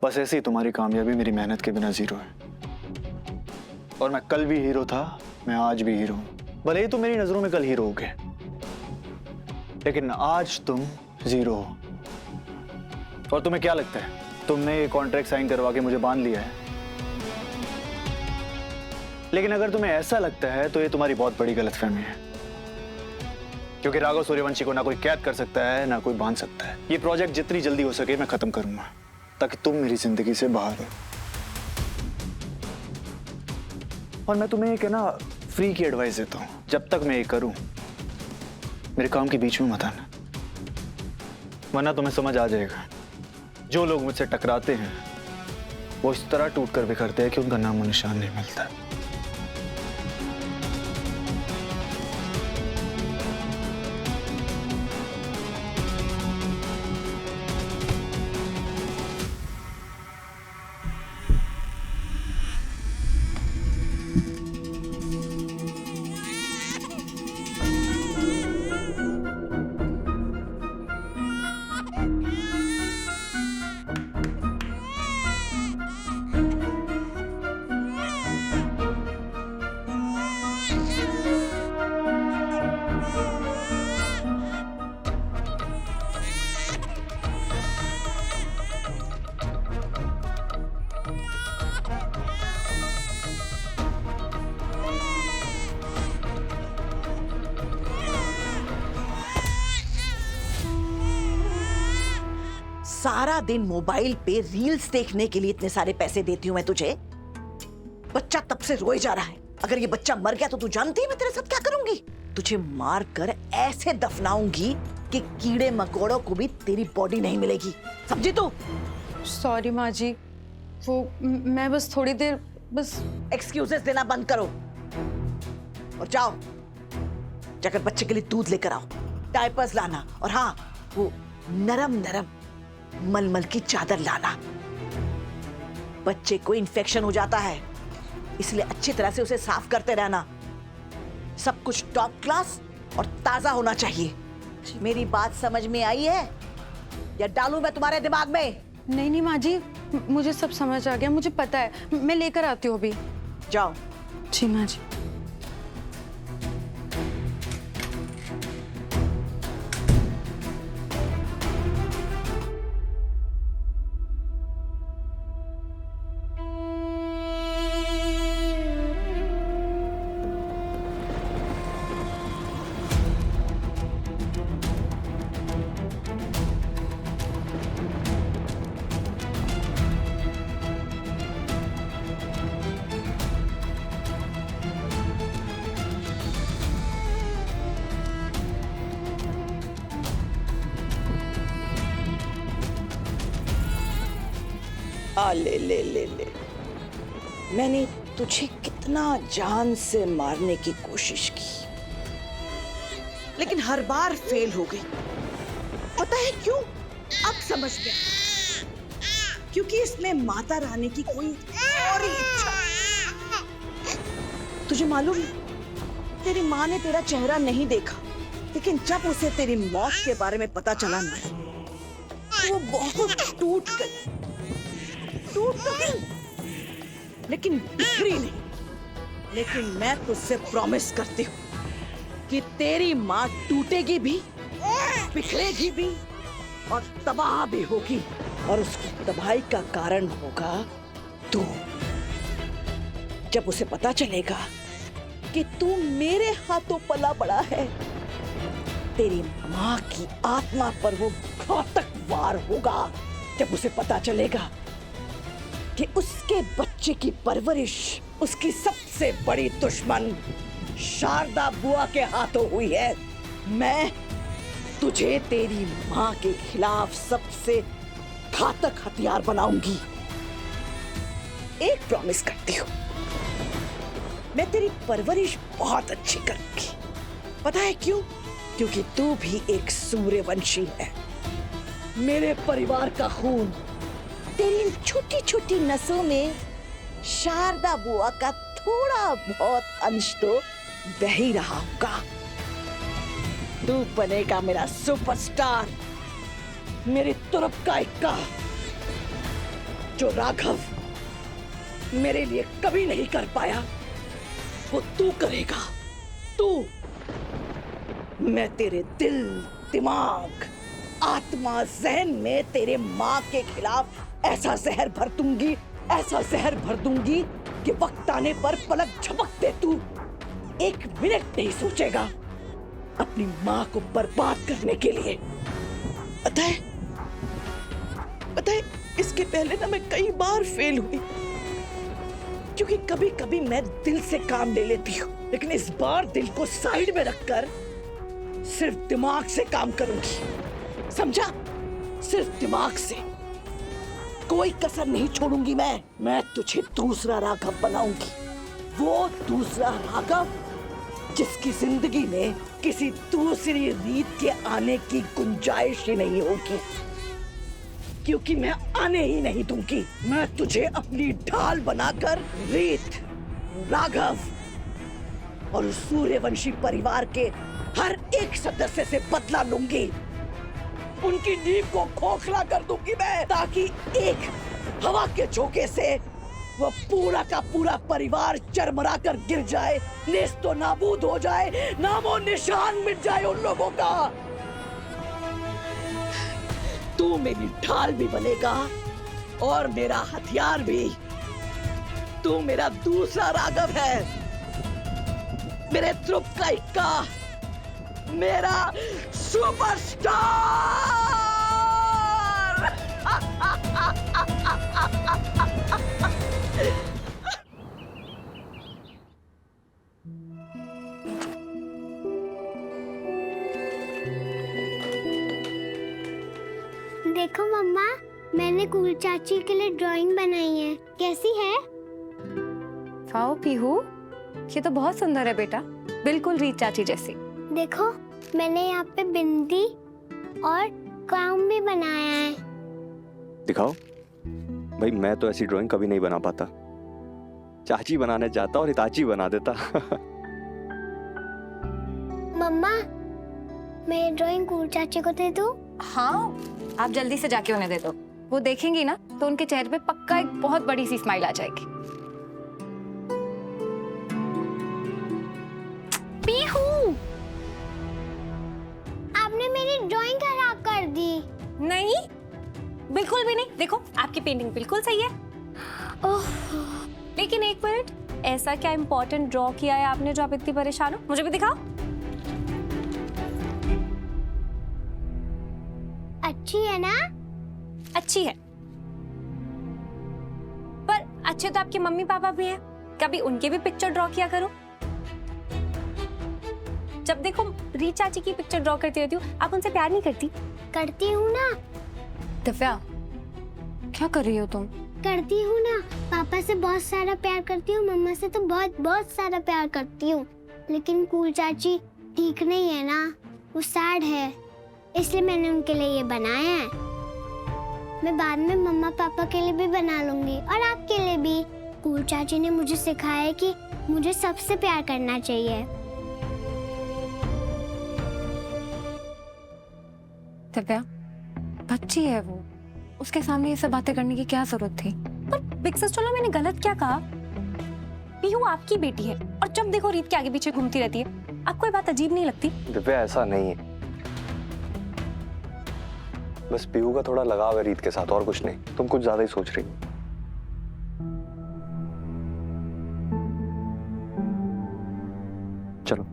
बस ऐसी तुम्हारी कामयाबी मेरी मेहनत के बिना जीरो है। और मैं कल भी हीरो था, मैं आज भी हीरो हूं। भले ही तुम मेरी नजरों में कल हीरो हो गए, लेकिन आज तुम जीरो हो। और तुम्हें क्या लगता है तुमने ये कॉन्ट्रैक्ट साइन करवा के मुझे बांध लिया है? लेकिन अगर तुम्हें ऐसा लगता है तो ये तुम्हारी बहुत बड़ी गलतफहमी है, क्योंकि राघव सूर्यवंशी को ना कोई कैद कर सकता है ना कोई बांध सकता है। ये प्रोजेक्ट जितनी जल्दी हो सके मैं खत्म करूंगा, ताकि तुम मेरी जिंदगी से बाहर हो। और मैं तुम्हें एक है ना फ्री की एडवाइस देता हूं, जब तक मैं ये करूं मेरे काम के बीच में मत आना, वरना तुम्हें समझ आ जाएगा जो लोग मुझसे टकराते हैं वो इस तरह टूट कर बिखरते हैं कि उनका नाम और निशान नहीं मिलता। सारा दिन मोबाइल पे रील्स देखने के लिए इतने सारे पैसे देती हूं मैं तुझे। बच्चा तब से रोए जा रहा है। अगर ये बच्चा मर गया तो तू जानती है मैं तेरे साथ क्या करूंगी? तुझे मार कर ऐसे दफनाऊंगी कि कीड़े मकोड़ों को भी तेरी बॉडी नहीं मिलेगी, समझी तू? सॉरी माँ जी, वो मैं बस थोड़ी देर बस। एक्सक्यूजेस देना बंद करो और जाओ जाकर बच्चे के लिए दूध लेकर आओ, डायपर्स लाना, और हाँ वो नरम नरम मलमल की चादर लाना। बच्चे को इन्फेक्शन हो जाता है, इसलिए अच्छी तरह से उसे साफ करते रहना। सब कुछ टॉप क्लास और ताजा होना चाहिए। मेरी बात समझ में आई है या डालूं मैं तुम्हारे दिमाग में? नहीं नहीं माँ जी, मुझे सब समझ आ गया, मुझे पता है, मैं लेकर आती हूँ अभी। जाओ। जी माँ जी। ले ले ले ले, मैंने तुझे कितना जान से मारने की कोशिश की, लेकिन हर बार फेल हो गई। पता है क्यों? अब समझ गया, क्योंकि इसमें माता रानी की कोई और ही इच्छा। तुझे मालूम है तेरी माँ ने तेरा चेहरा नहीं देखा, लेकिन जब उसे तेरी मौत के बारे में पता चला ना, वो बहुत टूट गई। टूट तो गई लेकिन बिखरी नहीं। लेकिन मैं तुझसे प्रॉमिस करती हूँ कि तेरी माँ टूटेगी भी, बिखरेगी भी और तबाह भी होगी, और उसकी तबाही का कारण होगा तू। जब उसे पता चलेगा कि तू मेरे हाथों पला बड़ा है, तेरी माँ की आत्मा पर वो घातक वार होगा। जब उसे पता चलेगा कि उसके बच्चे की परवरिश उसकी सबसे बड़ी दुश्मन शारदा बुआ के हाथों हुई है, मैं तुझे तेरी माँ के खिलाफ सबसे घातक हथियार बनाऊंगी। एक प्रॉमिस करती हूँ, मैं तेरी परवरिश बहुत अच्छी करूंगी। पता है क्यों? क्योंकि तू भी एक सूर्यवंशी है। मेरे परिवार का खून तेरी छोटी छोटी नसों में शारदा बुआ का थोड़ा बहुत अंश तो बह ही रहा होगा। तू बनेगा मेरा सुपरस्टार, मेरी तुरुप का इक्का। जो राघव मेरे लिए कभी नहीं कर पाया वो तू करेगा। तू, मैं तेरे दिल, दिमाग, आत्मा, जहन में तेरे माँ के खिलाफ ऐसा जहर भर दूंगी, ऐसा जहर भर दूंगी कि वक्त आने पर पलक झपकते तू एक मिनट नहीं सोचेगा अपनी माँ को बर्बाद करने के लिए। पता है इसके पहले ना मैं कई बार फेल हुई, क्योंकि कभी कभी मैं दिल से काम ले लेती हूँ, लेकिन इस बार दिल को साइड में रखकर सिर्फ दिमाग से काम करूंगी, समझा? सिर्फ दिमाग से, कोई कसर नहीं छोड़ूंगी। मैं तुझे दूसरा राघव बनाऊंगी, वो दूसरा राघव जिसकी जिंदगी में किसी दूसरी रीत के आने की गुंजाइश ही नहीं होगी, क्योंकि मैं आने ही नहीं दूंगी। मैं तुझे अपनी ढाल बनाकर रीत, राघव और सूर्यवंशी परिवार के हर एक सदस्य से बदला लूंगी। उनकी नींव को खोखला कर दूंगी मैं, ताकि एक हवा के झोंके से वो पूरा का पूरा परिवार चरमरा कर गिर जाए, नेस्तो नाबूद हो जाए, नामो निशान मिट जाए उन लोगों का। तू मेरी ढाल भी बनेगा और मेरा हथियार भी। तू मेरा दूसरा राघव है, मेरे ध्रुव का इक्का, मेरा सुपरस्टार। देखो मम्मा, मैंने कूल चाची के लिए ड्राइंग बनाई है, कैसी है? वाओ पीहू, ये तो बहुत सुंदर है बेटा, बिल्कुल रीत चाची जैसी। देखो, मैंने यहाँ पे बिंदी और क्राउन भी बनाया है। दिखाओ भाई, मैं तो ऐसी ड्राइंग कभी नहीं बना पाता। चाची बनाने जाता और हिताची बना देता। मम्मा, मेरी ड्राइंग कूल चाची को दे दूं? हाँ, आप जल्दी से जाके उन्हें दे दो, वो देखेंगी ना तो उनके चेहरे पे पक्का एक बहुत बड़ी सी स्माइल आ जाएगी। पीहू, आपने मेरी ड्राइंग खराब कर दी। नहीं, बिल्कुल भी नहीं। देखो, आपकी पेंटिंग बिल्कुल सही है। ओह, लेकिन एक मिनट, ऐसा क्या इम्पोर्टेंट ड्रॉ किया है आपने जो आप इतनी परेशान हो? मुझे भी दिखाओ। अच्छी है ना? अच्छी है, पर अच्छे तो आपके मम्मी पापा भी हैं, कभी उनके भी पिक्चर ड्रॉ किया करो। जब देखो रीत चाची की पिक्चर ड्रॉ करती रहती हूँ, आप उनसे प्यार नहीं करती? करती हूँ ना। दिव्या, क्या कर रही हो तुम? करती हूँ ना, पापा से बहुत सारा प्यार करती हूँ, मम्मा से तो बहुत बहुत सारा प्यार करती हूँ, लेकिन कूल चाची ठीक नहीं है ना, वो सैड है, इसलिए मैंने उनके लिए ये बनाया है। मैं बाद में मम्मा पापा के लिए भी बना लूंगी और आपके लिए भी। कूल चाची ने मुझे सिखाया है कि मुझे सबसे प्यार करना चाहिए। दिव्या, बच्ची है वो, उसके सामने ये सब बातें करने की क्या जरूरत थी? पर बिग सिस्टर, चलो मैंने गलत क्या कहा? पीहू आपकी बेटी है और जब देखो रीत के आगे पीछे घूमती रहती है, आपको ये बात अजीब नहीं लगती? दिव्या, ऐसा नहीं है, बस पीहू का थोड़ा लगाव है रीत के साथ, और कुछ नहीं। तुम कुछ ज्यादा ही सोच रही हो। चलो।